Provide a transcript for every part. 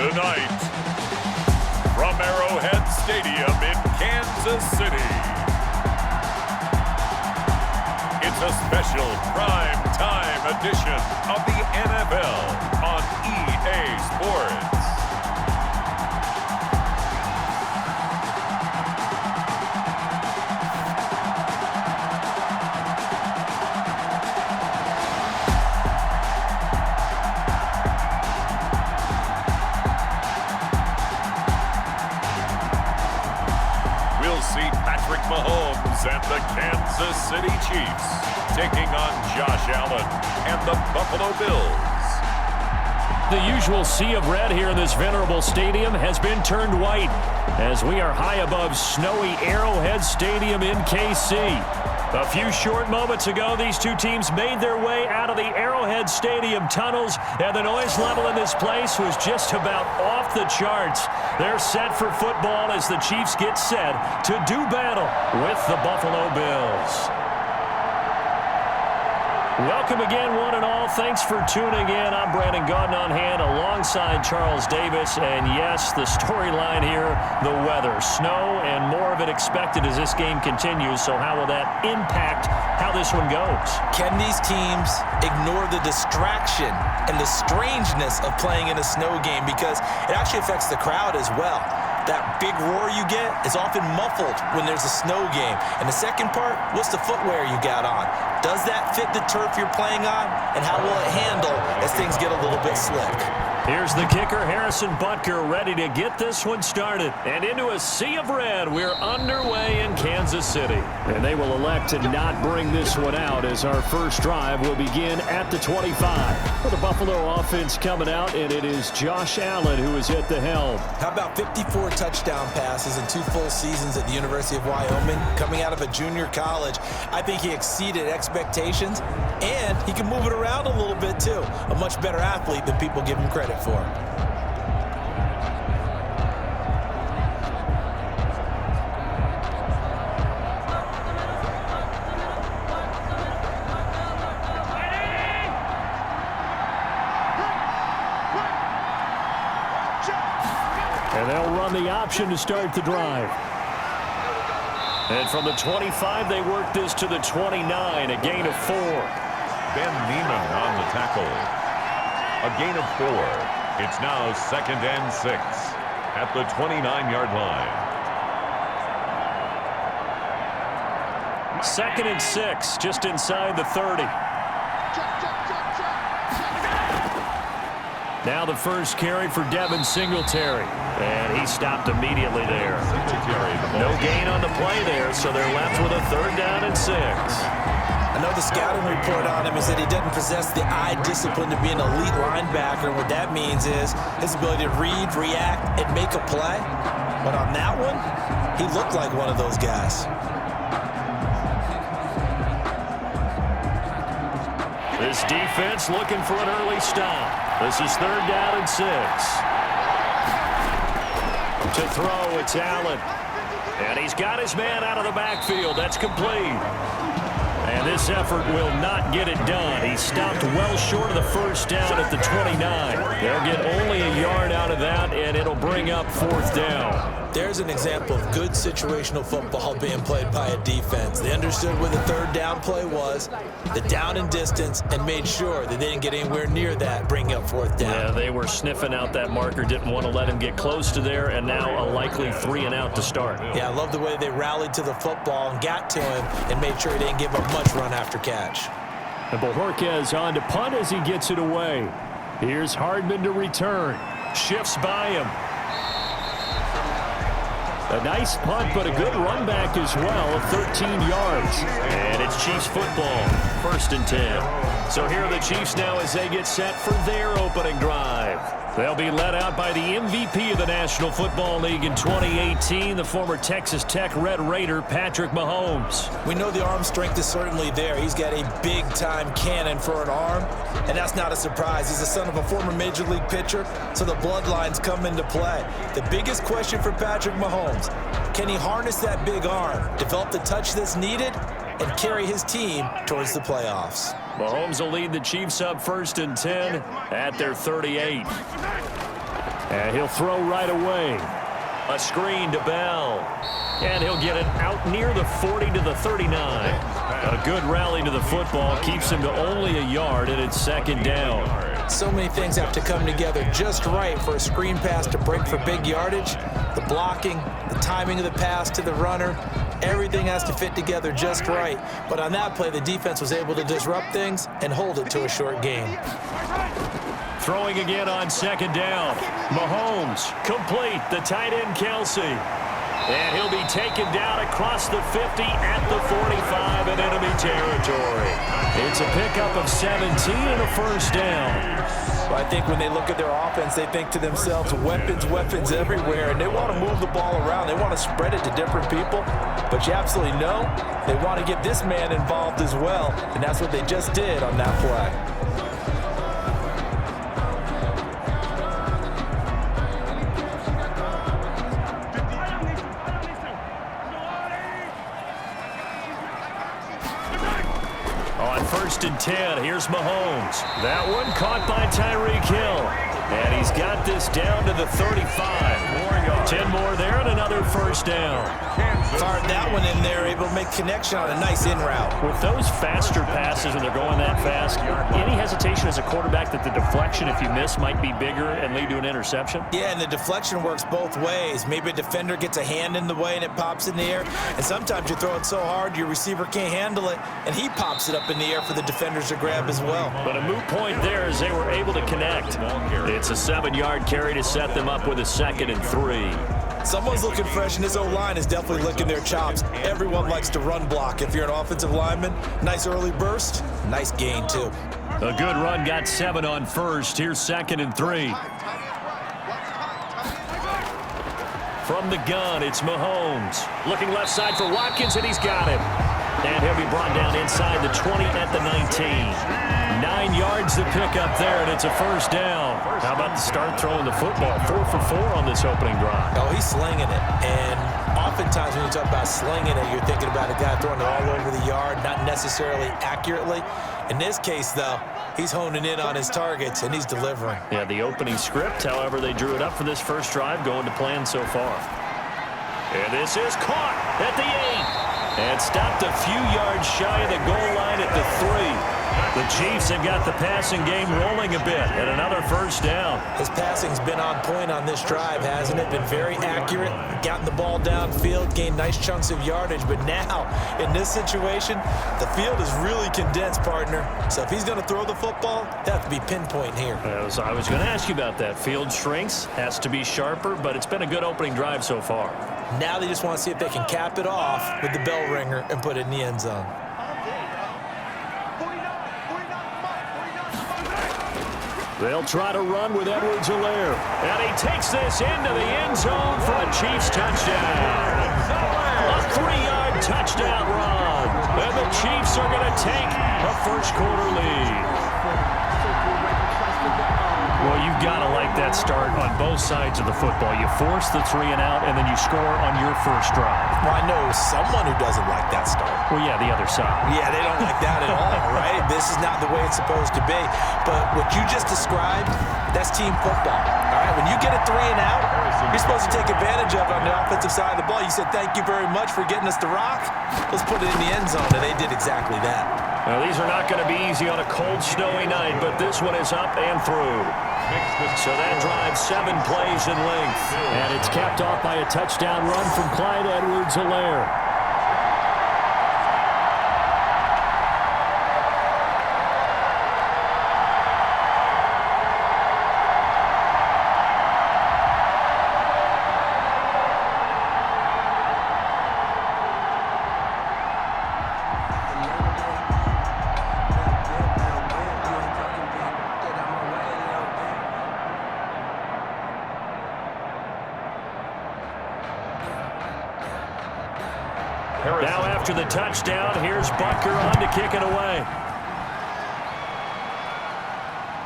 Tonight, from Arrowhead Stadium in Kansas City, it's a special prime time edition of the NFL on EA Sports. Mahomes and the Kansas City Chiefs taking on Josh Allen and the Buffalo Bills. The usual sea of red here in this venerable stadium has been turned white as we are high above snowy Arrowhead Stadium in KC. A few short moments ago, these two teams made their way out of the Arrowhead Stadium tunnels, and the noise level in this place was just about off the charts. They're set for football as the Chiefs get set to do battle with the Buffalo Bills. Welcome again, one and all. Thanks for tuning in. I'm Brandon Gaudin on hand alongside Charles Davis. And yes, the storyline here, the weather. Snow and more of it expected as this game continues. So how will that impact how this one goes? Can these teams ignore the distraction and the strangeness of playing in a snow game? Because it actually affects the crowd as well. That big roar you get is often muffled when there's a snow game. And the second part, what's the footwear you got on? Does that fit the turf you're playing on? And how will it handle as things get a little bit slick? Here's the kicker, Harrison Butker, ready to get this one started. And into a sea of red, we're underway in Kansas City. And they will elect to not bring this one out as our first drive will begin at the 25. For the Buffalo offense coming out, and it is Josh Allen who is at the helm. How about 54 touchdown passes in 2 full seasons at the University of Wyoming? Coming out of a junior college, I think he exceeded expectations, and he can move it around a little bit too. A much better athlete than people give him credit for. And they'll run the option to start the drive. And from the 25, they work this to the 29, a gain of 4. Ben Neiman on the tackle. A gain of 4. It's now 2nd and 6 at the 29-yard line. 2nd and 6, just inside the 30. Now the first carry for Devin Singletary. And he stopped immediately there. No gain on the play there, so they're left with a 3rd down and 6. I know the scouting report on him is that he doesn't possess the eye discipline to be an elite linebacker. And what that means is his ability to read, react, and make a play. But on that one, he looked like one of those guys. This defense looking for an early stop. This is 3rd down and 6. To throw, it's Allen. And he's got his man out of the backfield. That's complete. And this effort will not get it done. He stopped well short of the 1st down at the 29. They'll get only a yard out of that, and it'll bring up 4th down. There's an example of good situational football being played by a defense. They understood where the 3rd down play was, the down and distance, and made sure that they didn't get anywhere near that, bringing up 4th down. Yeah, they were sniffing out that marker, didn't want to let him get close to there, and now a likely 3 and out to start. Yeah, I love the way they rallied to the football and got to him and made sure he didn't give up much run after catch. And Bojorquez on to punt as he gets it away. Here's Hardman to return. Shifts by him. A nice punt, but a good run back as well of 13 yards. And it's Chiefs football, 1st and 10. So here are the Chiefs now as they get set for their opening drive. They'll be led out by the MVP of the National Football League in 2018, the former Texas Tech Red Raider, Patrick Mahomes. We know the arm strength is certainly there. He's got a big-time cannon for an arm, and that's not a surprise. He's the son of a former Major League pitcher, so the bloodlines come into play. The biggest question for Patrick Mahomes, can he harness that big arm, develop the touch that's needed, and carry his team towards the playoffs? Mahomes will lead the Chiefs up 1st and 10 at their 38. And he'll throw right away. A screen to Bell. And he'll get it out near the 40 to the 39. A good rally to the football keeps him to only a yard, and it's second down. So many things have to come together just right for a screen pass to break for big yardage. The blocking, the timing of the pass to the runner, everything has to fit together just right. But on that play, the defense was able to disrupt things and hold it to a short gain. Throwing again on second down. Mahomes, complete, the tight end Kelsey. And he'll be taken down across the 50 at the 45 in enemy territory. It's a pickup of 17 and a first down. Well, I think when they look at their offense, they think to themselves, weapons, weapons everywhere, and they want to move the ball around. They want to spread it to different people, but you absolutely know they want to get this man involved as well, and that's what they just did on that play. First and 10, here's Mahomes. That one caught by Tyreek Hill. And he's got this down to the 35. 10 more there and another first down. Fired that one in there, able to make connection on a nice in route. With those faster passes when they're going that fast, any hesitation as a quarterback that the deflection, if you miss, might be bigger and lead to an interception? Yeah, and the deflection works both ways. Maybe a defender gets a hand in the way and it pops in the air. And sometimes you throw it so hard your receiver can't handle it, and he pops it up in the air for the defenders to grab as well. But a moot point there as they were able to connect. It's a 7-yard carry to set them up with a 2nd and 3. Someone's looking fresh, and his O-line is definitely licking their chops. Everyone likes to run block. If you're an offensive lineman, nice early burst, nice gain too. A good run got 7 on first. Here's 2nd and 3. From the gun, it's Mahomes. Looking left side for Watkins, and he's got him. And he'll be brought down inside the 20 at the 19. 9 yards to pick up there, and it's a first down. How about the start throwing the football? 4 for 4 on this opening drive. Oh, he's slinging it. And oftentimes when you talk about slinging it, you're thinking about a guy throwing it all over the yard, not necessarily accurately. In this case, though, he's honing in on his targets, and he's delivering. Yeah, the opening script, however, they drew it up for this first drive, going to plan so far. And this is caught at the 8. And stopped a few yards shy of the goal line at the 3. The Chiefs have got the passing game rolling a bit, and another first down. His passing's been on point on this drive, hasn't it? Been very accurate, gotten the ball downfield, gained nice chunks of yardage, but now, in this situation, the field is really condensed, partner. So if he's going to throw the football, they have to be pinpoint here. I was going to ask you about that. Field shrinks, has to be sharper, but it's been a good opening drive so far. Now they just want to see if they can cap it off with the bell ringer and put it in the end zone. They'll try to run with Edwards-Helaire. And he takes this into the end zone for a Chiefs touchdown. A 3-yard touchdown run. And the Chiefs are going to take a first-quarter lead. Well, you've got to like that start on both sides of the football. You force the 3 and out, and then you score on your first drive. Well, I know someone who doesn't like that start. Well, yeah, the other side. Yeah, they don't like that at all, right? This is not the way it's supposed to be. But what you just described, that's team football, all right? When you get a 3 and out, you're supposed to take advantage of it on the offensive side of the ball. You said, thank you very much for getting us the rock. Let's put it in the end zone, and they did exactly that. Now, these are not going to be easy on a cold, snowy night, but this one is up and through. So that drives 7 plays in length. And it's capped off by a touchdown run from Clyde Edwards-Helaire. Now after the touchdown, here's Butker on to kick it away.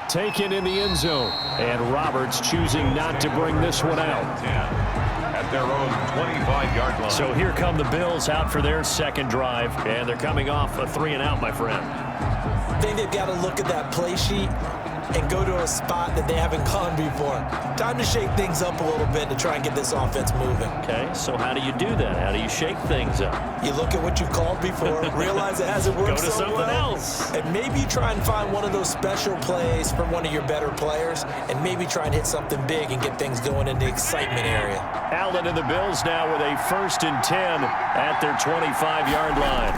Taken in the end zone. And Roberts choosing not to bring this one out. At their own 25-yard line. So here come the Bills out for their second drive. And they're coming off a 3 and out, my friend. I think they've got to look at that play sheet and go to a spot that they haven't gone before. Time to shake things up a little bit to try and get this offense moving. Okay, so how do you do that? How do you shake things up? You look at what you called before, realize it hasn't worked Go to so something well, else. and maybe try and find one of those special plays from one of your better players, and maybe try and hit something big and get things going in the excitement area. Allen and the Bills now with a 1st and 10 at their 25-yard line.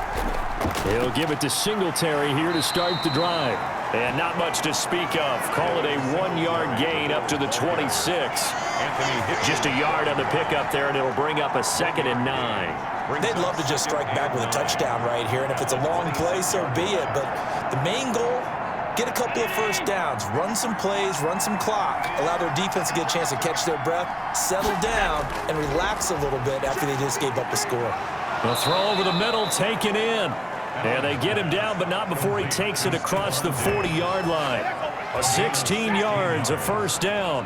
He'll give it to Singletary here to start the drive. And not much to speak of. Call it a 1-yard gain up to the 26. Just a yard on the pickup there, and it'll bring up a 2nd and 9. They'd love to just strike back with a touchdown right here, and if it's a long play, so be it. But the main goal, get a couple of first downs, run some plays, run some clock, allow their defense to get a chance to catch their breath, settle down, and relax a little bit after they just gave up a score. The throw over the middle, taken in. And they get him down, but not before he takes it across the 40-yard line. 16 yards, a first down.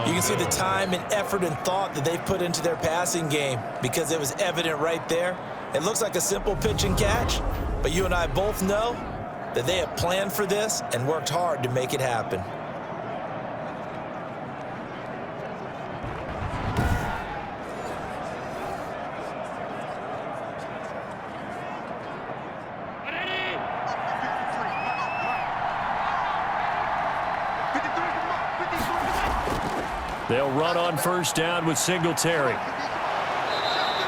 You can see the time and effort and thought that they've put into their passing game because it was evident right there. It looks like a simple pitch and catch, but you and I both know that they have planned for this and worked hard to make it happen. They'll run on first down with Singletary.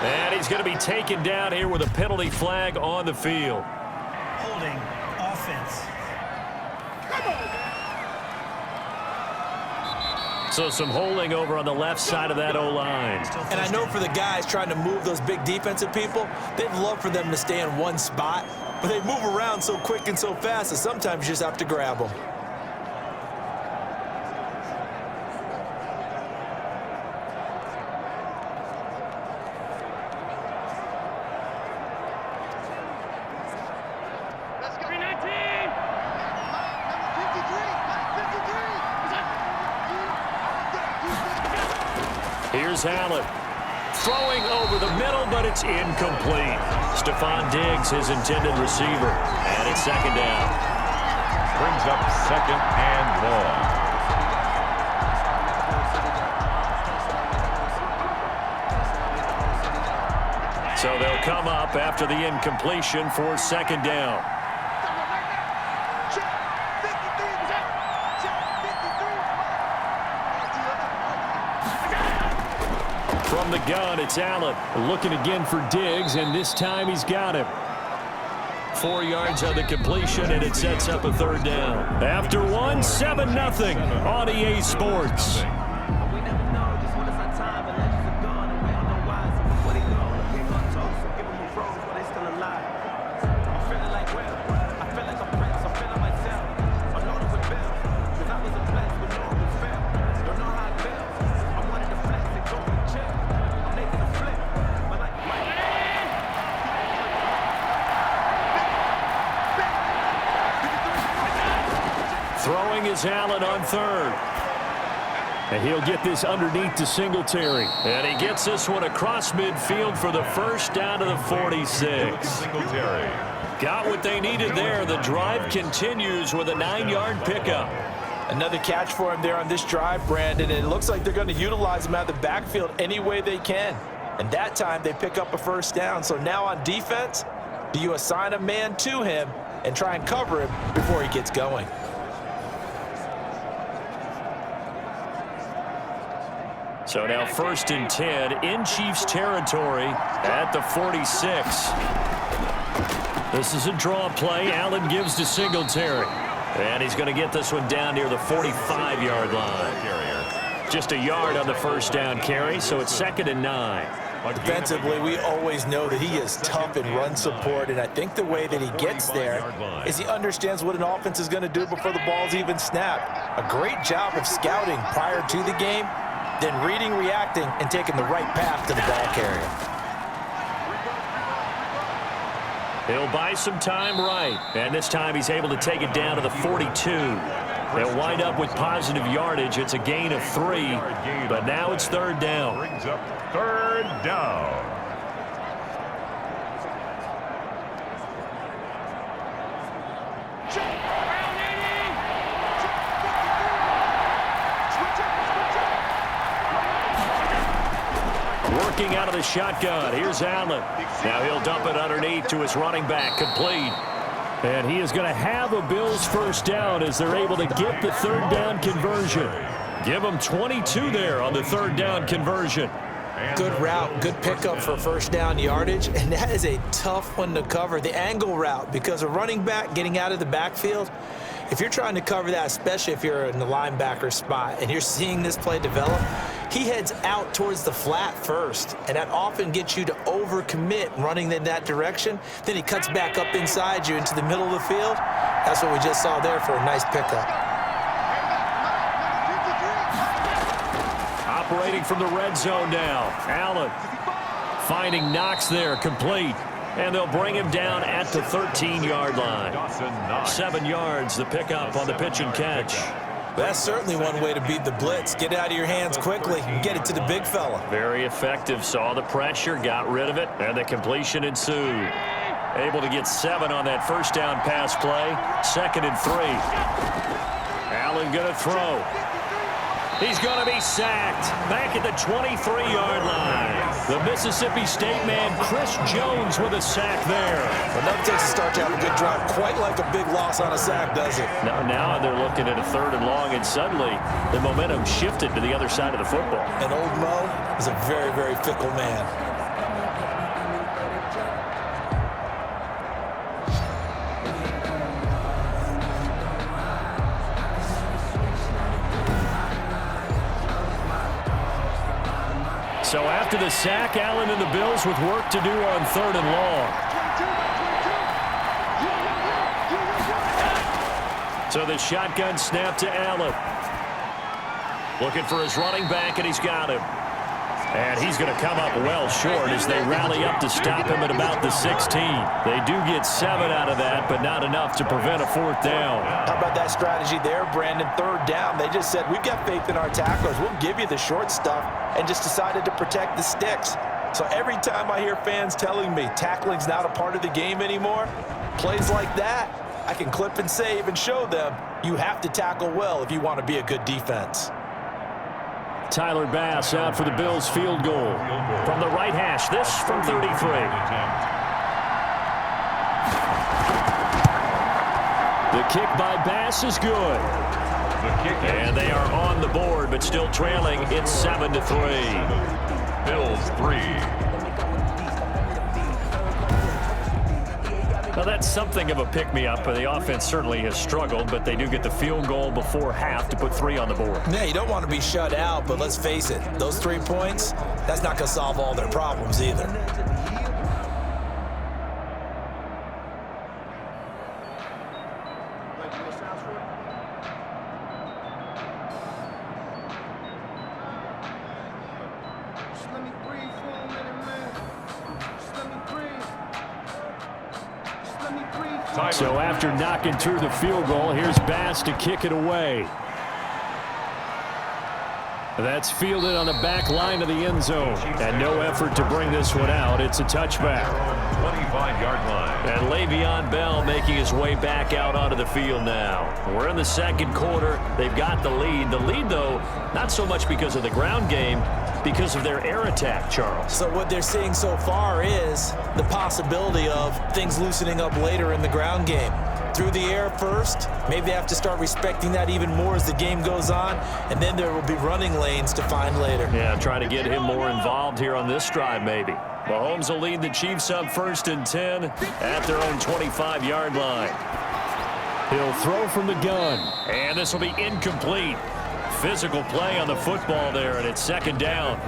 And he's going to be taken down here with a penalty flag on the field. Holding offense. So some holding over on the left side of that O-line. And I know for the guys trying to move those big defensive people, they'd love for them to stay in one spot, but they move around so quick and so fast that sometimes you just have to grab them. Here's Allen. Throwing over the middle, but it's incomplete. Stefon Diggs, his intended receiver. And it's 2nd down. Brings up 2nd and 1. So they'll come up after the incompletion for 2nd down. From the gun, it's Allen looking again for Diggs, and this time he's got him. 4 yards on the completion, and it sets up a 3rd down. After one, 7-0 on EA Sports. Throwing is Allen on 3rd. And he'll get this underneath to Singletary. And he gets this one across midfield for the first down to the 46. Singletary. Got what they needed there. The drive continues with a 9-yard pickup. Another catch for him there on this drive, Brandon, and it looks like they're going to utilize him out of the backfield any way they can. And that time they pick up a first down. So now on defense, do you assign a man to him and try and cover him before he gets going? So now 1st and 10 in Chiefs territory at the 46. This is a draw play. Allen gives to Singletary. And he's going to get this one down near the 45-yard line. Just a yard on the first down carry, so it's 2nd and 9. Defensively, we always know that he is tough in run support, and I think the way that he gets there is he understands what an offense is going to do before the ball's even snapped. A great job of scouting prior to the game, then reading, reacting, and taking the right path to the ball carrier. He'll buy some time right, and this time he's able to take it down to the 42. They'll wind up with positive yardage. It's a gain of 3, but now it's 3rd down. Brings up 3rd down. looking out of the shotgun. Here's Allen. Now he'll dump it underneath to his running back. Complete. And he is going to have a Bills first down as they're able to get the third down conversion. Give them 22 there on the third down conversion. Good route, good pickup for first down yardage, and that is a tough one to cover, the angle route, because a running back getting out of the backfield, if you're trying to cover that, especially if you're in the linebacker spot and you're seeing this play develop, he heads out towards the flat first, and that often gets you to overcommit running in that direction. Then he cuts back up inside you into the middle of the field. That's what we just saw there for a nice pickup. Operating from the red zone now. Allen finding Knox there, complete. And they'll bring him down at the 13-yard line. 7 yards, the pickup on the pitch and catch. That's certainly one way to beat the blitz. Get it out of your hands quickly and get it to the big fella. Very effective. Saw the pressure, got rid of it, and the completion ensued. Able to get 7 on that first down pass play. 2nd and 3. Allen going to throw. He's going to be sacked back at the 23-yard line. The Mississippi State man, Chris Jones, with a sack there. Enough takes to start to have a good drive. Quite like a big loss on a sack, does it? Now they're looking at a 3rd and long, and suddenly the momentum shifted to the other side of the football. And old Mo is a very, very fickle man. So after the sack, Allen and the Bills with work to do on 3rd and long. So the shotgun snap to Allen. Looking for his running back, and he's got him. And he's going to come up well short as they rally up to stop him at about the 16. They do get 7 out of that, but not enough to prevent a 4th down. How about that strategy there, Brandon? 3rd down. They just said, we've got faith in our tacklers. We'll give you the short stuff, and just decided to protect the sticks. So every time I hear fans telling me tackling's not a part of the game anymore, plays like that, I can clip and save and show them you have to tackle well if you want to be a good defense. Tyler Bass out for the Bills field goal. From the right hash, this from 33. The kick by Bass is good. And they are on the board, but still trailing. It's 7-3. Bills 3. Now, that's something of a pick-me-up. The offense certainly has struggled, but they do get the field goal before half to put 3 on the board. Yeah, you don't want to be shut out, but let's face it, those 3 points, that's not going to solve all their problems either. So after knocking through the field goal, here's Bass to kick it away. That's fielded on the back line of the end zone. And no effort to bring this one out. It's a touchback. 25-yard line. And Le'Veon Bell making his way back out onto the field now. We're in the 2nd quarter. They've got the lead. The lead, though, not so much because of the ground game, because of their air attack, Charles. So what they're seeing so far is the possibility of things loosening up later in the ground game. Through the air first, maybe they have to start respecting that even more as the game goes on, and then there will be running lanes to find later. Yeah, try to get him more involved here on this drive maybe. Mahomes will lead the Chiefs up 1st and 10 at their own 25-yard line. He'll throw from the gun, and this will be incomplete. Physical play on the football there, and it's 2nd down.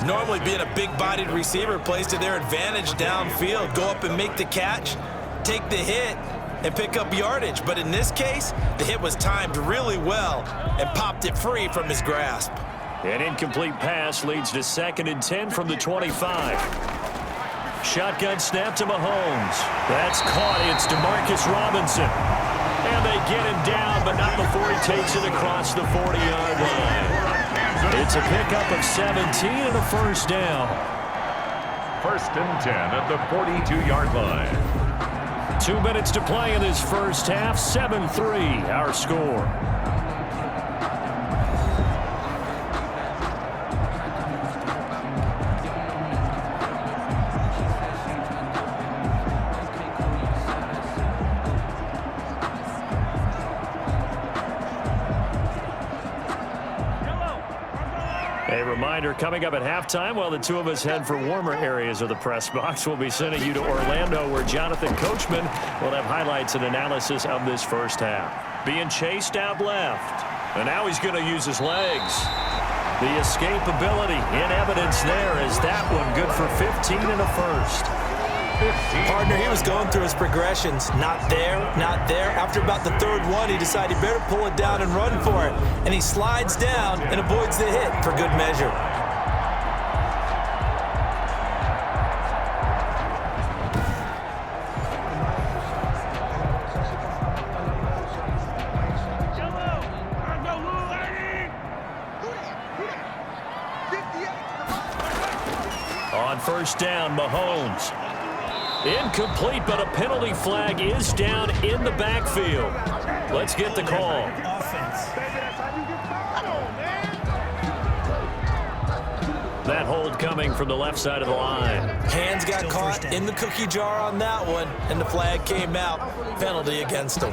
Normally being a big-bodied receiver plays to their advantage downfield. Go up and make the catch, take the hit, and pick up yardage. But in this case, the hit was timed really well and popped it free from his grasp. An incomplete pass leads to 2nd and 10 from the 25. Shotgun snap to Mahomes. That's caught. It's DeMarcus Robinson. And they get him down, but not before he takes it across the 40-yard line. It's a pickup of 17 and a first down. 1st and 10 at the 42-yard line. 2 minutes to play in this first half. 7-3, our score. A reminder, coming up at halftime, while the two of us head for warmer areas of the press box, we'll be sending you to Orlando, where Jonathan Coachman will have highlights and analysis of this first half. Being chased out left. And now he's going to use his legs. The escapability in evidence there. Is that one good for 15 in a first? Partner, he was going through his progressions. Not there, not there. After about the third one, he decided he better pull it down and run for it. And he slides down and avoids the hit for good measure. On first down, Mahomes. Incomplete, but a penalty flag is down in the backfield. Let's get the call. Offense. That hold coming from the left side of the line. Hands got caught in the cookie jar on that one, and the flag came out. Penalty against him.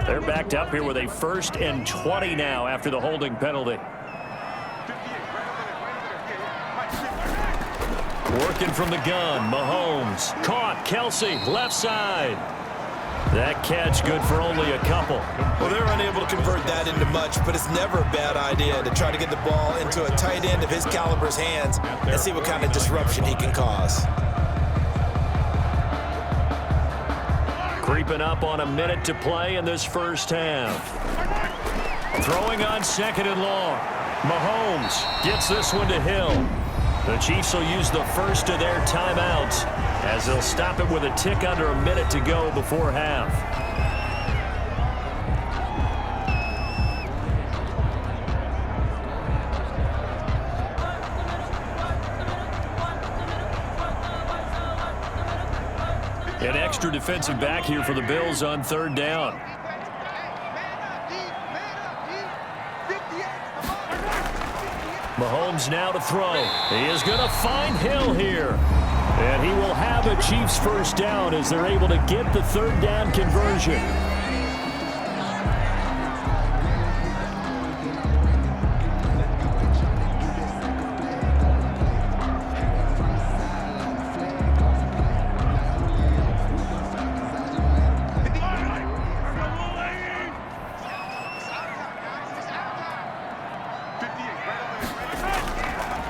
They're backed up here with a 1st and 20 now after the holding penalty. Working from the gun, Mahomes. Caught, Kelsey, left side. That catch good for only a couple. Well, they're unable to convert that into much, but it's never a bad idea to try to get the ball into a tight end of his caliber's hands and see what kind of disruption he can cause. Creeping up on a minute to play in this first half. Throwing on 2nd and long. Mahomes gets this one to Hill. The Chiefs will use the first of their timeouts as they'll stop it with a tick under a minute to go before half. An extra defensive back here for the Bills on 3rd down. Mahomes now to throw. He is going to find Hill here. And he will have a Chiefs first down as they're able to get the 3rd down conversion.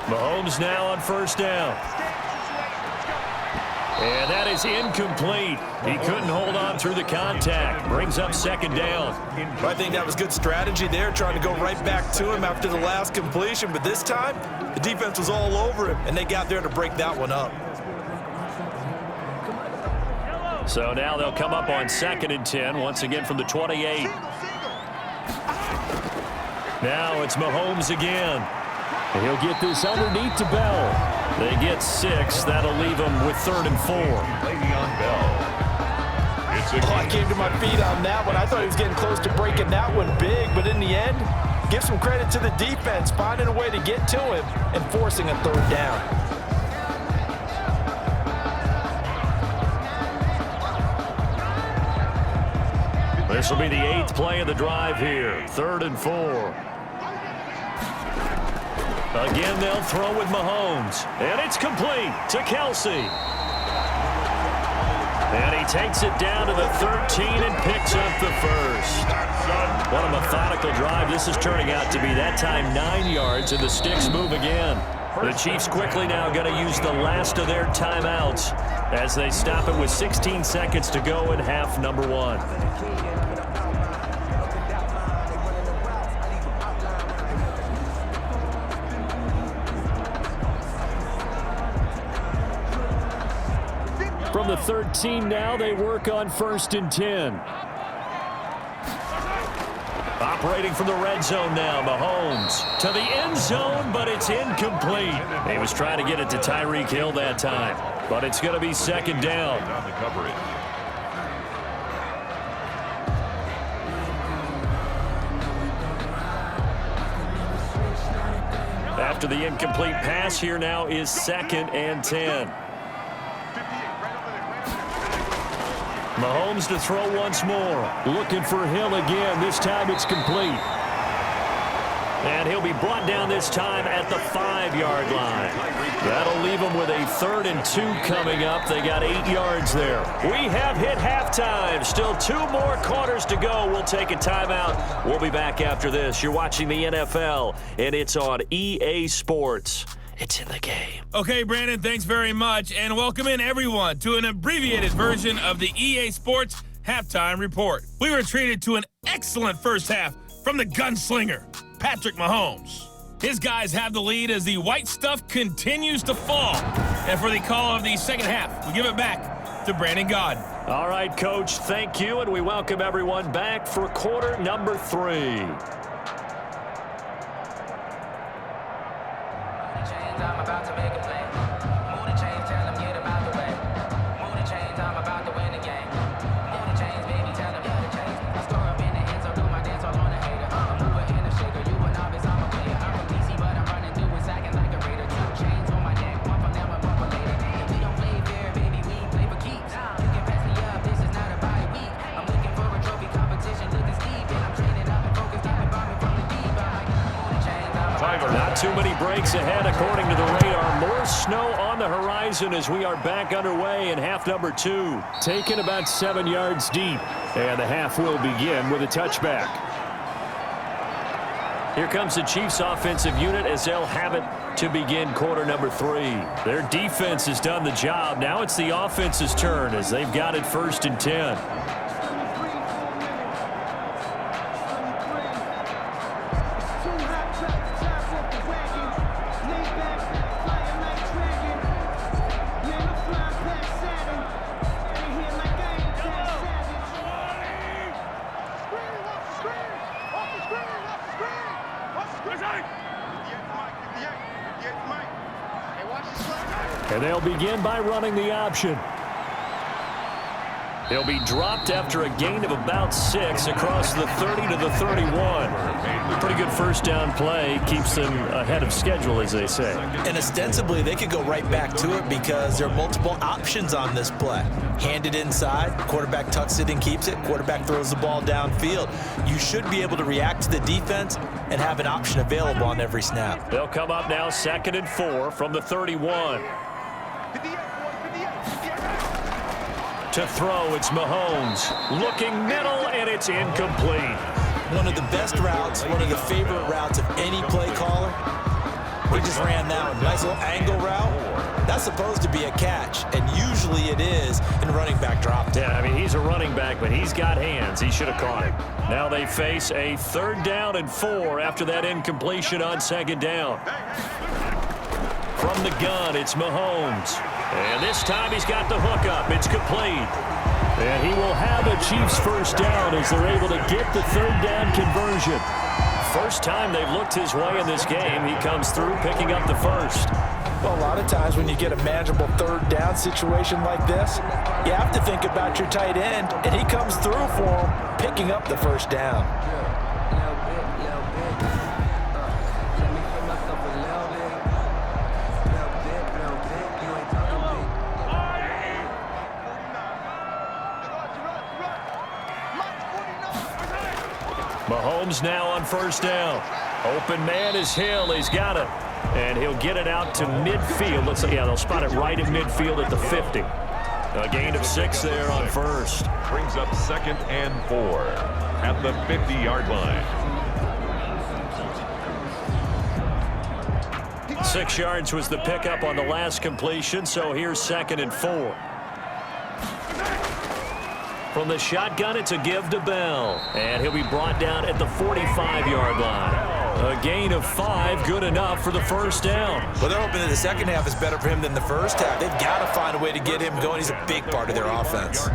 Mahomes now on 1st down. And that is incomplete. He couldn't hold on through the contact. Brings up 2nd down. I think that was good strategy there, trying to go right back to him after the last completion. But this time, the defense was all over him, and they got there to break that one up. So now they'll come up on 2nd and 10, once again from the 28. Now it's Mahomes again. And he'll get this underneath to Bell. They get 6. That'll leave them with 3rd and 4. Le'Veon Bell. I came to my feet on that one. I thought he was getting close to breaking that one big, but in the end, give some credit to the defense, finding a way to get to him and forcing a 3rd down. This will be the 8th play of the drive here. 3rd and 4. Again, they'll throw with Mahomes. And it's complete to Kelsey. And he takes it down to the 13 and picks up the first. What a methodical drive this is turning out to be. That time 9 yards, and the sticks move again. The Chiefs quickly now going to use the last of their timeouts as they stop it with 16 seconds to go in half number 1. From the 13 now, they work on 1st and 10. Operating from the red zone now, Mahomes to the end zone, but it's incomplete. He was trying to get it to Tyreek Hill that time, but it's going to be 2nd down. On the coverage. After the incomplete pass, here now is 2nd and 10. Mahomes to throw once more. Looking for Hill again. This time it's complete. And he'll be brought down this time at the 5-yard line. That'll leave them with a 3rd and 2 coming up. They got 8 yards there. We have hit halftime. Still 2 more quarters to go. We'll take a timeout. We'll be back after this. You're watching the NFL, and it's on EA Sports. It's in the game. Okay, Brandon, thanks very much. And welcome in, everyone, to an abbreviated version of the EA Sports Halftime Report. We were treated to an excellent first half from the gunslinger, Patrick Mahomes. His guys have the lead as the white stuff continues to fall. And for the call of the second half, we give it back to Brandon Gaudin. All right, Coach, thank you, and we welcome everyone back for quarter number 3. I'm about to make a play. Move the chains, tell them get about the way. Move the chains, I'm about to win the game. Move the chains, baby, tell them get the chains. I store up in the end, so do my dance all on a hater. I'm a mover and a shaker, you a novice, I'm a player. I'm a PC, but I'm running through and sacking like a raider. 2 chains on my neck, one from them, a bumper later. We don't play fair, baby, we play for keeps. You can pass me up, this is not a bye week. I'm looking for a trophy competition, looking steep, and I'm training up and focused, I've been bombing from the deep. I'm like, move the chains, I'm about to Not too many breaks ahead according to the radar. More snow on the horizon as we are back underway in half number 2. Taken about 7 yards deep. And the half will begin with a touchback. Here comes the Chiefs offensive unit as they'll have it to begin quarter number 3. Their defense has done the job. Now it's the offense's turn as they've got it 1st and 10. And they'll begin by running the option. He'll be dropped after a gain of about 6 across the 30 to the 31. Pretty good first down play. Keeps them ahead of schedule, as they say. And ostensibly, they could go right back to it because there are multiple options on this play. Hand it inside, quarterback tucks it and keeps it, quarterback throws the ball downfield. You should be able to react to the defense and have an option available on every snap. They'll come up now 2nd and 4 from the 31. To throw, it's Mahomes. Looking middle, and it's incomplete. One of the best routes, one of the favorite routes of any play caller. He just ran that one. Nice little angle route. That's supposed to be a catch, and usually it is in running back drop. Yeah, I mean, he's a running back, but he's got hands. He should have caught it. Now they face a 3rd down and 4 after that incompletion on 2nd down. From the gun, it's Mahomes. And this time he's got the hook up. It's complete. And he will have a Chiefs 1st down as they're able to get the 3rd down conversion. First time they've looked his way in this game. He comes through picking up the 1st. Well, a lot of times when you get a manageable 3rd down situation like this, you have to think about your tight end, and he comes through for him, picking up the 1st down. Mahomes now on 1st down. Open man is Hill. He's got it. And he'll get it out to midfield. Let's see. Yeah, they'll spot it right at midfield at the 50. A gain of 6 there on 1st. Brings up 2nd and 4 at the 50-yard line. 6 yards was the pickup on the last completion, so here's 2nd and 4. From the shotgun, it's a give to Bell. And he'll be brought down at the 45-yard line. A gain of 5, good enough for the 1st down. Well, they're hoping that the second half is better for him than the first half. They've got to find a way to get him going. He's a big part of their offense.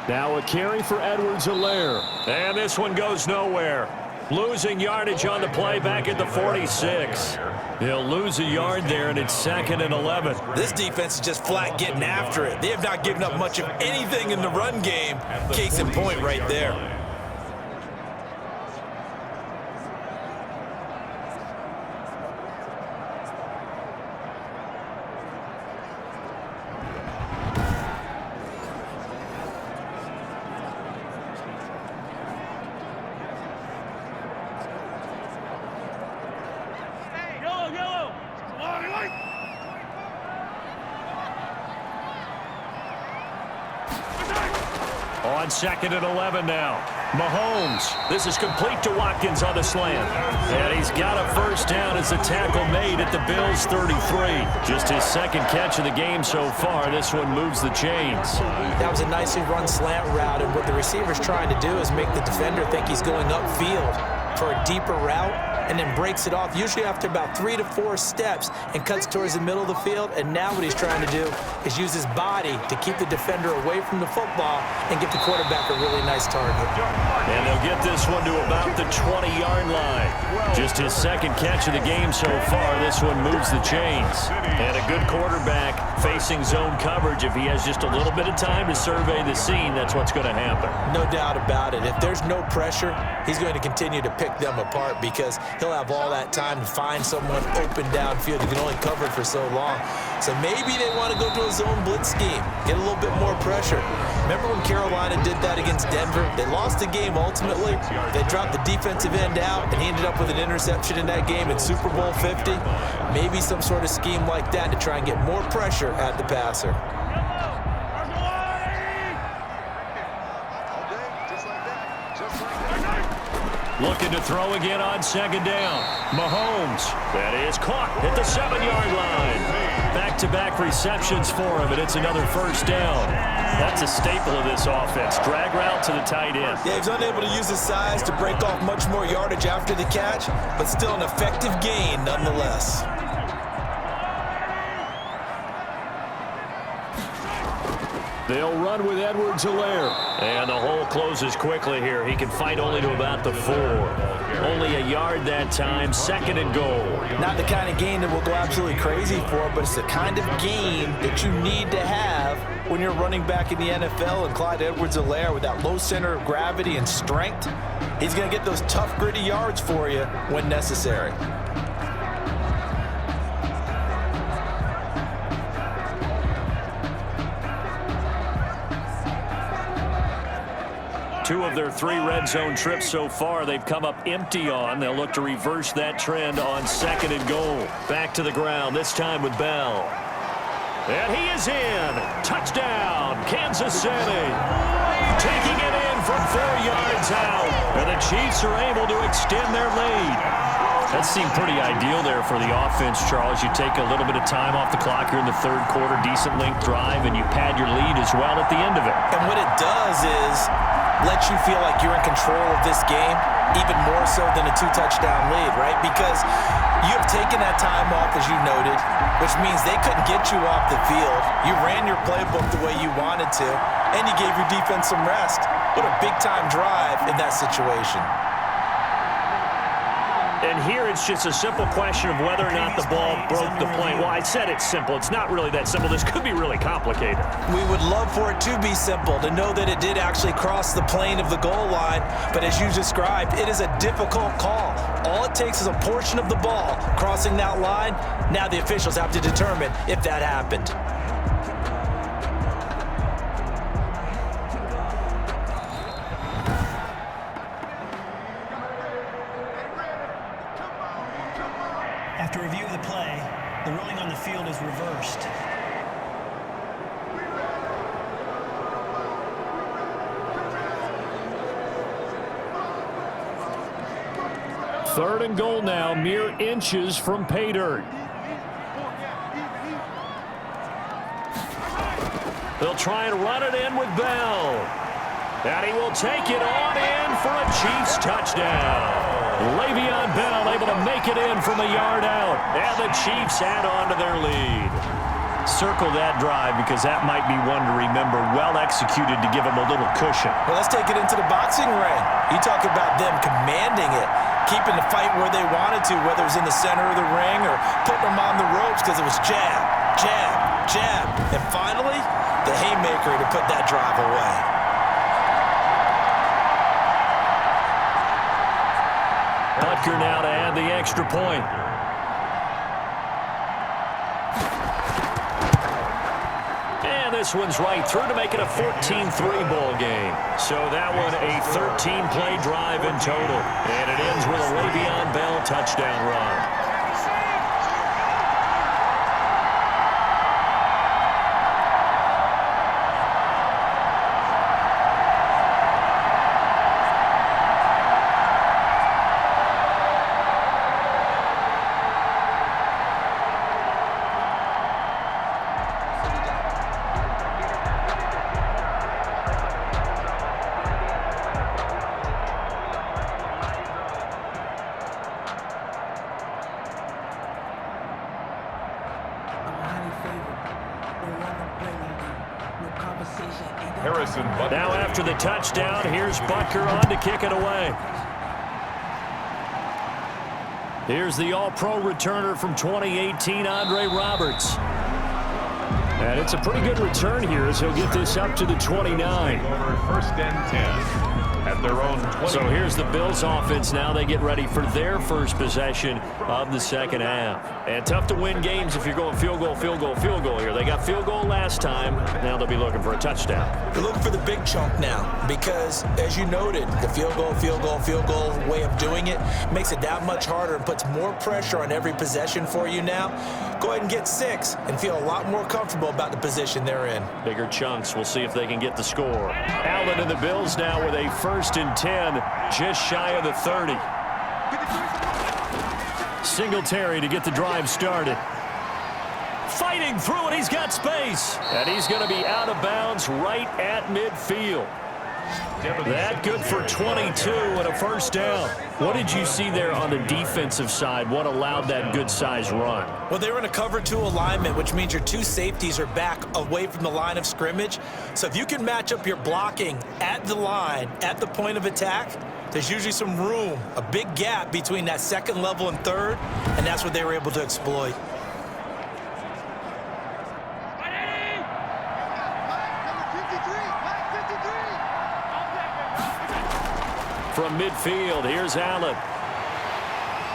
Now a carry for Edwards-Helaire. And this one goes nowhere. Losing yardage on the play back at the 46. He'll lose a yard there, and it's 2nd and 11. This defense is just flat getting after it. They have not given up much of anything in the run game. Case in point right there. On 2nd and 11 now. Mahomes. This is complete to Watkins on the slant. And he's got a first down as the tackle made at the Bills' 33. Just his 2nd catch of the game so far. This one moves the chains. That was a nicely run slant route, and what the receiver's trying to do is make the defender think he's going upfield for a deeper route, and then breaks it off, usually after about 3 to 4 steps, and cuts towards the middle of the field. And now what he's trying to do is use his body to keep the defender away from the football and give the quarterback a really nice target. And they'll get this one to about the 20-yard line. Just his 2nd catch of the game so far. This one moves the chains. And a good quarterback facing zone coverage. If he has just a little bit of time to survey the scene, that's what's going to happen. No doubt about it. If there's no pressure, he's going to continue to pick them apart, because he'll have all that time to find someone open downfield. He can only cover it for so long. So maybe they want to go to a zone blitz scheme, get a little bit more pressure. Remember when Carolina did that against Denver? They lost the game ultimately. They dropped the defensive end out, and he ended up with an interception in that game in Super Bowl 50. Maybe some sort of scheme like that to try and get more pressure at the passer. Looking to throw again on 2nd down. Mahomes. That is caught at the 7-yard line. Back-to-back receptions for him, and it's another first down. That's a staple of this offense. Drag route to the tight end. Yeah, he's unable to use his size to break off much more yardage after the catch, but still an effective gain nonetheless. They'll run with Edwards-Helaire. And the hole closes quickly here. He can fight only to about the 4. Only a yard that time. 2nd and goal. Not the kind of gain that we'll go absolutely crazy for, but it's the kind of gain that you need to have when you're running back in the NFL. And Clyde Edwards-Helaire, with that low center of gravity and strength, he's going to get those tough, gritty yards for you when necessary. Two of their 3 red zone trips so far, they've come up empty on. They'll look to reverse that trend on 2nd and goal. Back to the ground, this time with Bell. And he is in. Touchdown, Kansas City. Taking it in from 4 yards out. And the Chiefs are able to extend their lead. That seemed pretty ideal there for the offense, Charles. You take a little bit of time off the clock here in the 3rd quarter, decent length drive, and you pad your lead as well at the end of it. And what it does is let you feel like you're in control of this game, even more so than a 2-touchdown lead, right? Because you have taken that time off, as you noted, which means they couldn't get you off the field. You ran your playbook the way you wanted to, and you gave your defense some rest. What a big-time drive in that situation. And here it's just a simple question of whether or not the ball broke the plane. Well, I said it's simple. It's not really that simple. This could be really complicated. We would love for it to be simple, to know that it did actually cross the plane of the goal line. But as you described, it is a difficult call. All it takes is a portion of the ball crossing that line. Now the officials have to determine if that happened. After review of the play, the ruling on the field is reversed. Third and goal now, mere inches from pay dirt. They'll try and run it in with Bell. And he will take it on in for a Chiefs touchdown. Le'Veon Bell able to make it in from a yard out. And the Chiefs add on to their lead. Circle that drive because that might be one to remember. Well executed to give them a little cushion. Well, let's take it into the boxing ring. You talk about them commanding it, keeping the fight where they wanted to, whether it was in the center of the ring or putting them on the ropes because it was jab, jab, jab. And finally, the haymaker to put that drive away. Butker now to add the extra point. And this one's right through to make it a 14-3 ball game. So that one a 13-play drive in total. And it ends with a Le'Veon Bell touchdown run. Now after the touchdown, here's Butker on to kick it away. Here's the All-Pro returner from 2018, Andre Roberts. And it's a pretty good return here as he'll get this up to the 29. First and 10 at their own 20. So here's the Bills offense now. They get ready for their first possession of the second half. And tough to win games if you're going field goal, field goal, field goal here. They got field goal last time. Now they'll be looking for a touchdown. They're looking for the big chunk now because, as you noted, the field goal, field goal, field goal way of doing it makes it that much harder and puts more pressure on every possession for you now. Go ahead and get 6 and feel a lot more comfortable about the position they're in. Bigger chunks. We'll see if they can get the score. Allen and the Bills now with a 1st and 10, just shy of the 30. Singletary to get the drive started. Fighting through it, he's got space. And he's going to be out of bounds right at midfield. That good for 22 and a first down. What did you see there on the defensive side? What allowed that good size run? Well, they were in a cover 2 alignment, which means your 2 safeties are back away from the line of scrimmage. So if you can match up your blocking at the line, at the point of attack, there's usually some room, a big gap between that second level and third, and that's what they were able to exploit. From midfield, here's Allen.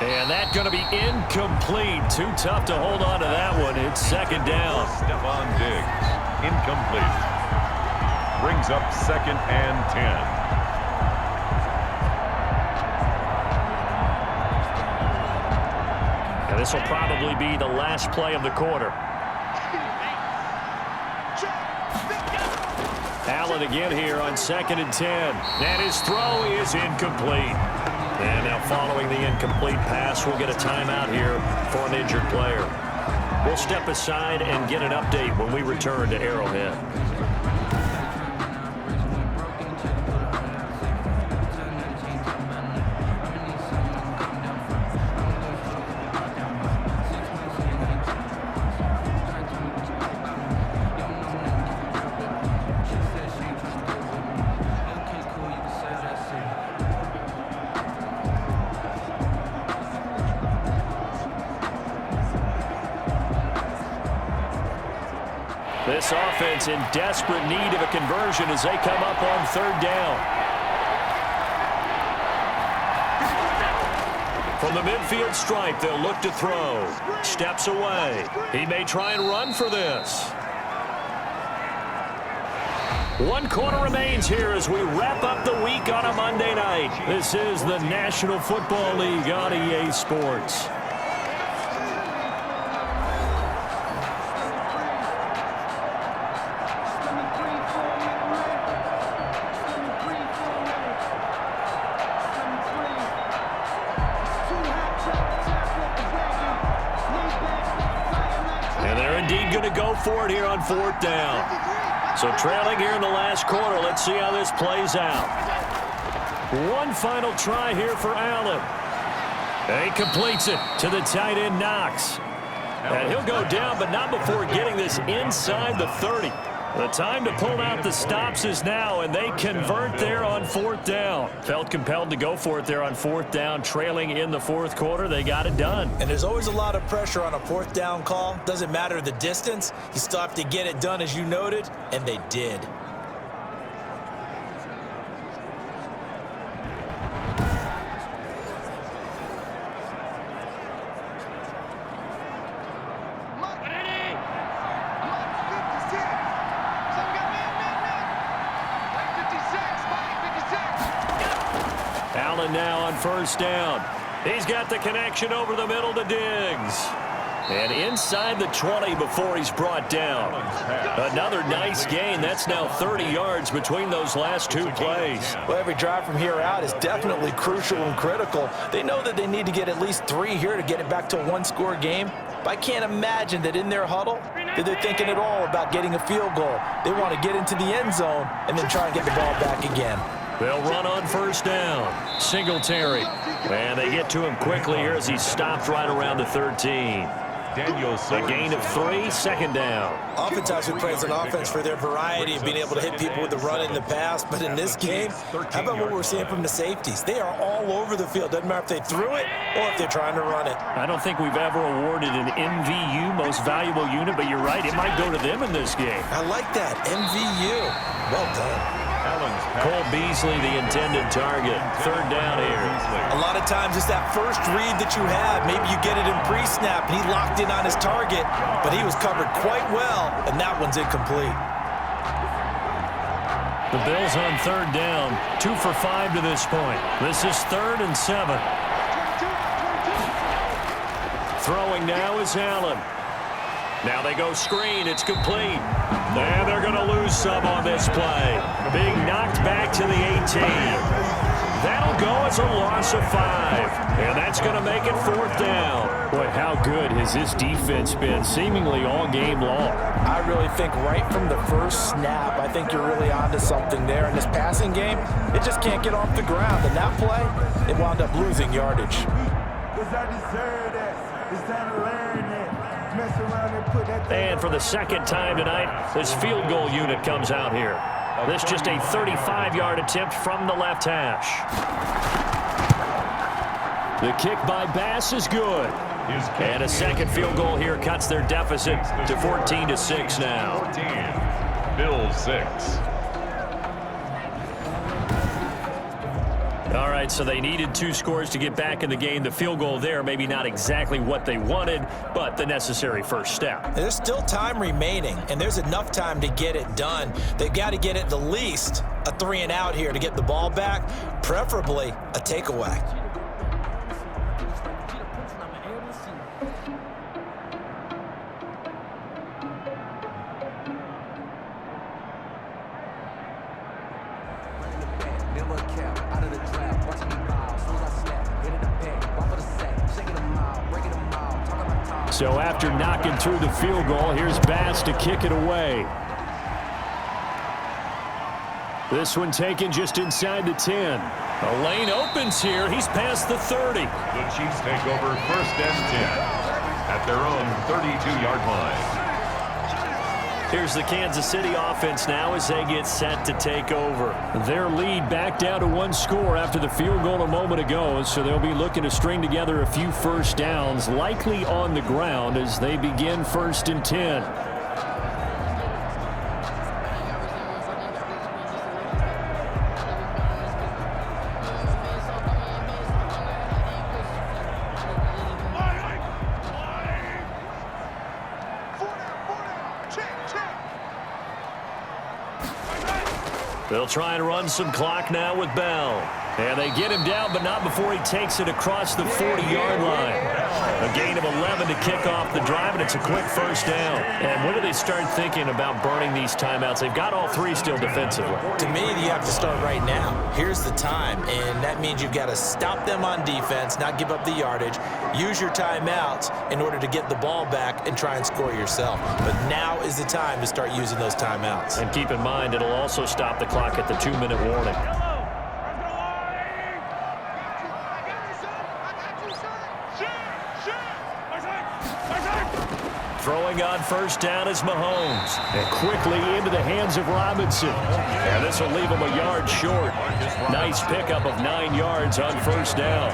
And that's going to be incomplete. Too tough to hold on to that one. It's second down. Stefon Diggs, incomplete. Brings up 2nd and 10. And this will probably be the last play of the quarter. Allen again here on 2nd and 10. And his throw is incomplete. And now following the incomplete pass, we'll get a timeout here for an injured player. We'll step aside and get an update when we return to Arrowhead. This offense in desperate need of a conversion as they come up on 3rd down. From the midfield stripe, they'll look to throw. Steps away. He may try and run for this. 1 quarter remains here as we wrap up the week on a Monday night. This is the National Football League on EA Sports. Going to go for it here on 4th down. So trailing here in the last quarter. Let's see how this plays out. One final try here for Allen. And he completes it to the tight end, Knox. And he'll go down, but not before getting this inside the 30. The time to pull out the stops is now, and they convert there on 4th down. Felt compelled to go for it there on 4th down, trailing in the 4th quarter. They got it done. And there's always a lot of pressure on a 4th down call. Doesn't matter the distance. You still have to get it done, as you noted, and they did. Now on 1st down. He's got the connection over the middle to Diggs. And inside the 20 before he's brought down. Another nice gain. That's now 30 yards between those last 2 plays. Well, every drive from here out is definitely crucial and critical. They know that they need to get at least 3 here to get it back to a 1-score game. But I can't imagine that in their huddle that they're thinking at all about getting a field goal. They want to get into the end zone and then try and get the ball back again. They'll run on 1st down. Singletary. And they get to him quickly here as he stopped right around the 13. A gain of 3, 2nd down. Oftentimes we praise an offense for their variety of being able to hit people with the run in the pass, but in this game, how about what we're seeing from the safeties? They are all over the field. Doesn't matter if they threw it or if they're trying to run it. I don't think we've ever awarded an MVU, most valuable unit, but you're right, it might go to them in this game. I like that, MVU. Well done. Cole Beasley, the intended target. 3rd down here. A lot of times it's that first read that you have. Maybe you get it in pre-snap, and he locked in on his target, but he was covered quite well, and that one's incomplete. The Bills on 3rd down. 2 for 5 to this point. This is 3rd and 7. Throwing now is Allen. Now they go screen. It's complete. And they're going to lose some on this play. Being knocked back to the 18. That'll go as a loss of 5. And that's going to make it 4th down. Boy, how good has this defense been seemingly all game long? I really think right from the first snap, I think you're really onto something there. In this passing game, it just can't get off the ground. And that play, it wound up losing yardage. And for the 2nd time tonight, this field goal unit comes out here. This just a 35-yard attempt from the left hash. The kick by Bass is good. And a 2nd field goal here cuts their deficit to 14-6 now. Bills 6. All right, so they needed 2 scores to get back in the game. The field goal there, maybe not exactly what they wanted, but the necessary first step. There's still time remaining, and there's enough time to get it done. They've got to get at the least a 3-and-out here to get the ball back, preferably a takeaway. So after knocking through the field goal, here's Bass to kick it away. This one taken just inside the 10. A lane opens here. He's past the 30. The Chiefs take over 1st and 10 at their own 32-yard line. Here's the Kansas City offense now as they get set to take over. Their lead back down to 1 score after the field goal a moment ago, so they'll be looking to string together a few first downs, likely on the ground as they begin 1st and 10. They'll try and run some clock now with Bell. And they get him down, but not before he takes it across the 40-yard line. A gain of 11 to kick off the drive, and it's a quick first down. And when do they start thinking about burning these timeouts? They've got all 3 still defensively. To me, you have to start right now. Here's the time, and that means you've got to stop them on defense, not give up the yardage, use your timeouts in order to get the ball back and try and score yourself. But now is the time to start using those timeouts. And keep in mind, it'll also stop the clock at the 2-minute warning. first down is Mahomes. And quickly into the hands of Robinson. And this will leave him a yard short. Nice pickup of 9 yards on first down.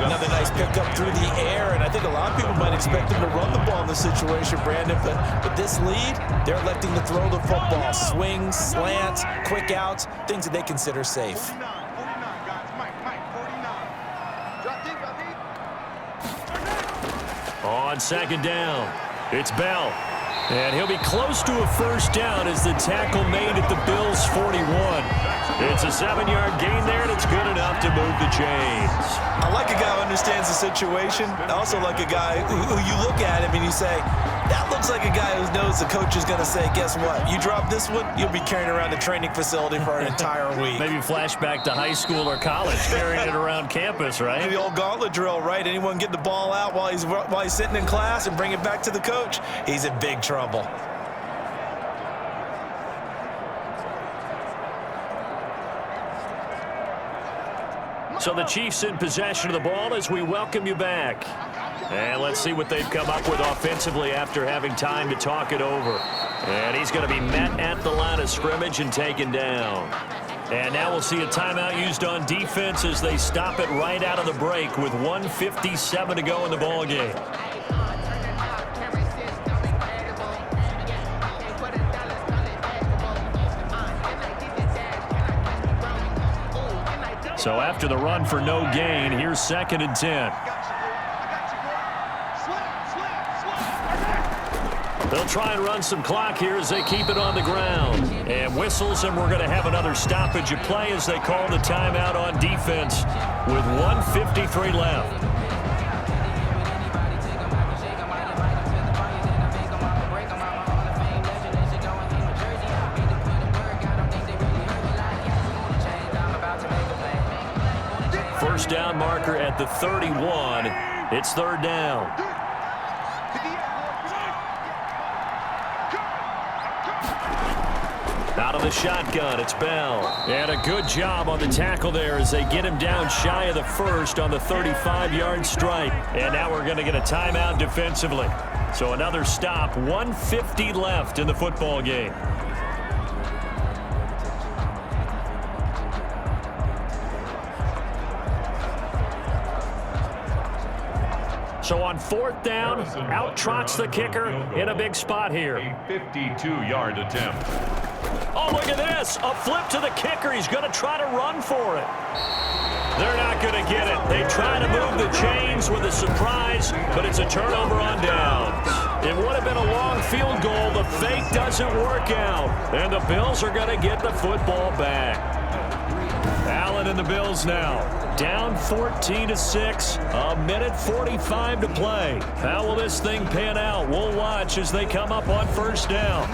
Another nice pickup through the air, and I think a lot of people might expect him to run the ball in this situation, Brandon, but with this lead, they're electing to throw the football. Swings, slants, quick outs, things that they consider safe. On second down, it's Bell. And he'll be close to a first down as the tackle made at the Bills' 41. It's a 7-yard gain there, and it's good enough to move the chains. I like a guy who understands the situation. I also like a guy who you look at him and you say, that looks like a guy who knows the coach is going to say, guess what? You drop this one, you'll be carrying around the training facility for an entire week. Maybe flashback to high school or college, carrying it around campus, right? The old gauntlet drill, right? Anyone get the ball out while he's sitting in class and bring it back to the coach, he's in big trouble. So the Chiefs in possession of the ball as we welcome you back. And let's see what they've come up with offensively after having time to talk it over. And he's going to be met at the line of scrimmage and taken down. And now we'll see a timeout used on defense as they stop it right out of the break with 1:57 to go in the ball game. So after the run for no gain, here's 2nd and 10. They'll try and run some clock here as they keep it on the ground. And whistles, and we're going to have another stoppage of play as they call the timeout on defense with 1:53 left. First down marker at the 31. It's 3rd down. Out of the shotgun, it's Bell. And a good job on the tackle there as they get him down shy of the first on the 35-yard stripe. And now we're going to get a timeout defensively. So another stop, 1:50 left in the football game. So on 4th down, out trots the kicker in a big spot here. A 52-yard attempt. Oh, look at this. A flip to the kicker. He's going to try to run for it. They're not going to get it. They try to move the chains with a surprise, but it's a turnover on downs. It would have been a long field goal. The fake doesn't work out, and the Bills are going to get the football back. Allen and the Bills now. Down 14-6, a minute 45 to play. How will this thing pan out? We'll watch as they come up on first down.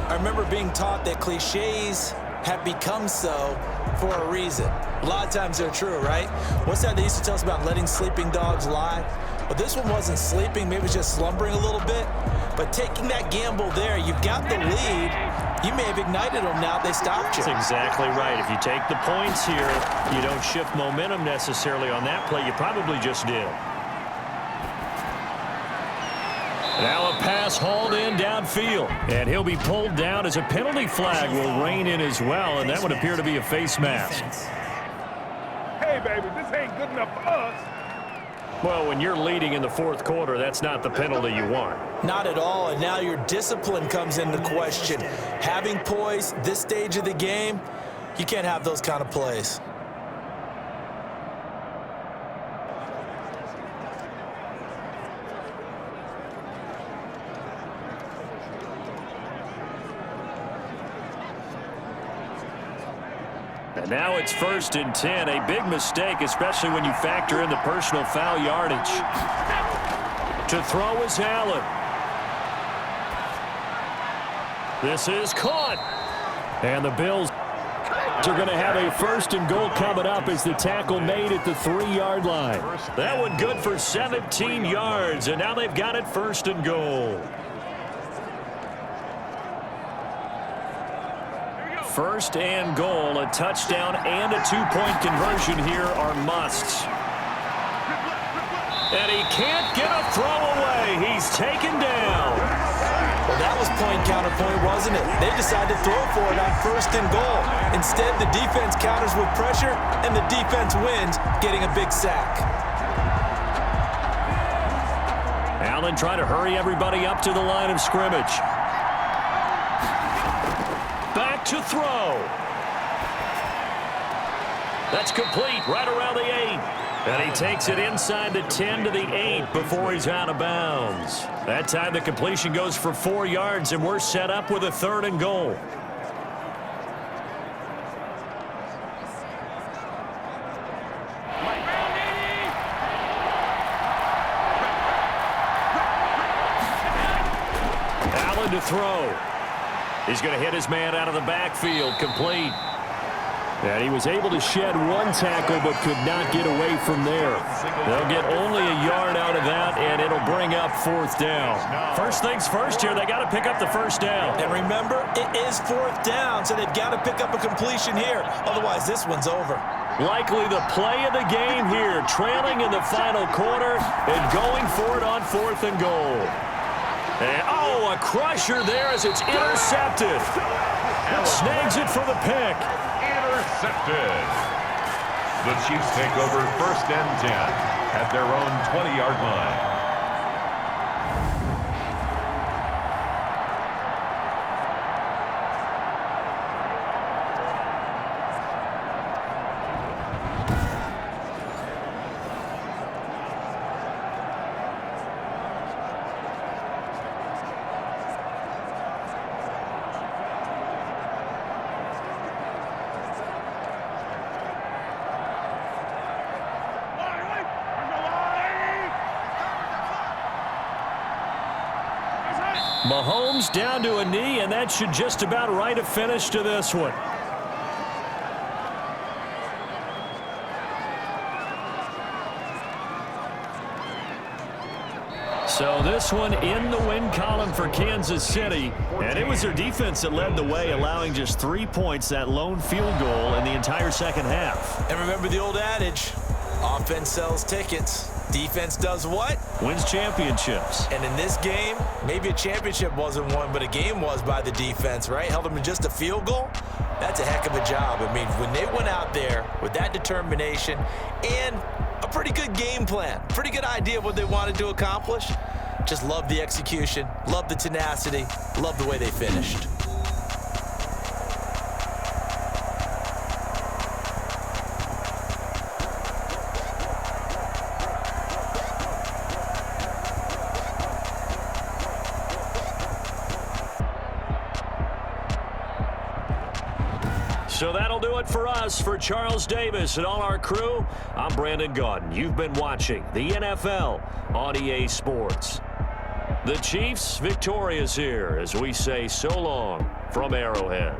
I remember being taught that cliches have become so for a reason. A lot of times they're true, right? What's that they used to tell us about letting sleeping dogs lie? But this one wasn't sleeping, maybe it was just slumbering a little bit. But taking that gamble there, you've got the lead. You may have ignited them now if they stopped you. That's exactly right. If you take the points here, you don't shift momentum necessarily on that play. You probably just did. Now a pass hauled in downfield. And he'll be pulled down as a penalty flag will rein in as well. And that would appear to be a face mask. Hey, baby, this ain't good enough for us. Well, when you're leading in the 4th quarter, that's not the penalty you want. Not at all, and now your discipline comes into question. Having poise this stage of the game, you can't have those kind of plays. And now it's 1st and 10. A big mistake, especially when you factor in the personal foul yardage. To throw is Allen. This is caught. And the Bills are going to have a 1st and goal coming up as the tackle made at the 3-yard line. That one good for 17 yards, and now they've got it 1st and goal. 1st and goal, a touchdown and a 2-point conversion here are musts. And he can't get a throw away. He's taken down. Well, that was point counterpoint, wasn't it? They decided to throw for it on 1st and goal. Instead, the defense counters with pressure, and the defense wins, getting a big sack. Allen trying to hurry everybody up to the line of scrimmage. Back to throw. That's complete right around the 8. And he takes it inside the 10 to the 8 before he's out of bounds. That time the completion goes for 4 yards, and we're set up with a 3rd and goal. Allen to throw. He's going to hit his man out of the backfield, complete. And he was able to shed 1 tackle but could not get away from there. They'll get only a yard out of that, and it'll bring up 4th down. First things first here, they got to pick up the 1st down. And remember, it is 4th down, so they've got to pick up a completion here. Otherwise, this one's over. Likely the play of the game here, trailing in the final quarter and going for it on 4th and goal. And, a crusher there as it's intercepted. Snags it for the pick. Intercepted. The Chiefs take over 1st and 10 at their own 20-yard line. Mahomes down to a knee, and that should just about write a finish to this one. So this one in the win column for Kansas City, and it was their defense that led the way, allowing just 3 points, that lone field goal in the entire second half. And remember the old adage, offense sells tickets. Defense does what? Wins championships. And in this game, maybe a championship wasn't won, but a game was by the defense, right? Held them to just a field goal. That's a heck of a job. I mean, when they went out there with that determination and a pretty good game plan, pretty good idea of what they wanted to accomplish, just love the execution, love the tenacity, love the way they finished. So that'll do it for us. For Charles Davis and all our crew, I'm Brandon Gaudin. You've been watching the NFL on EA Sports. The Chiefs victorious here as we say so long from Arrowhead.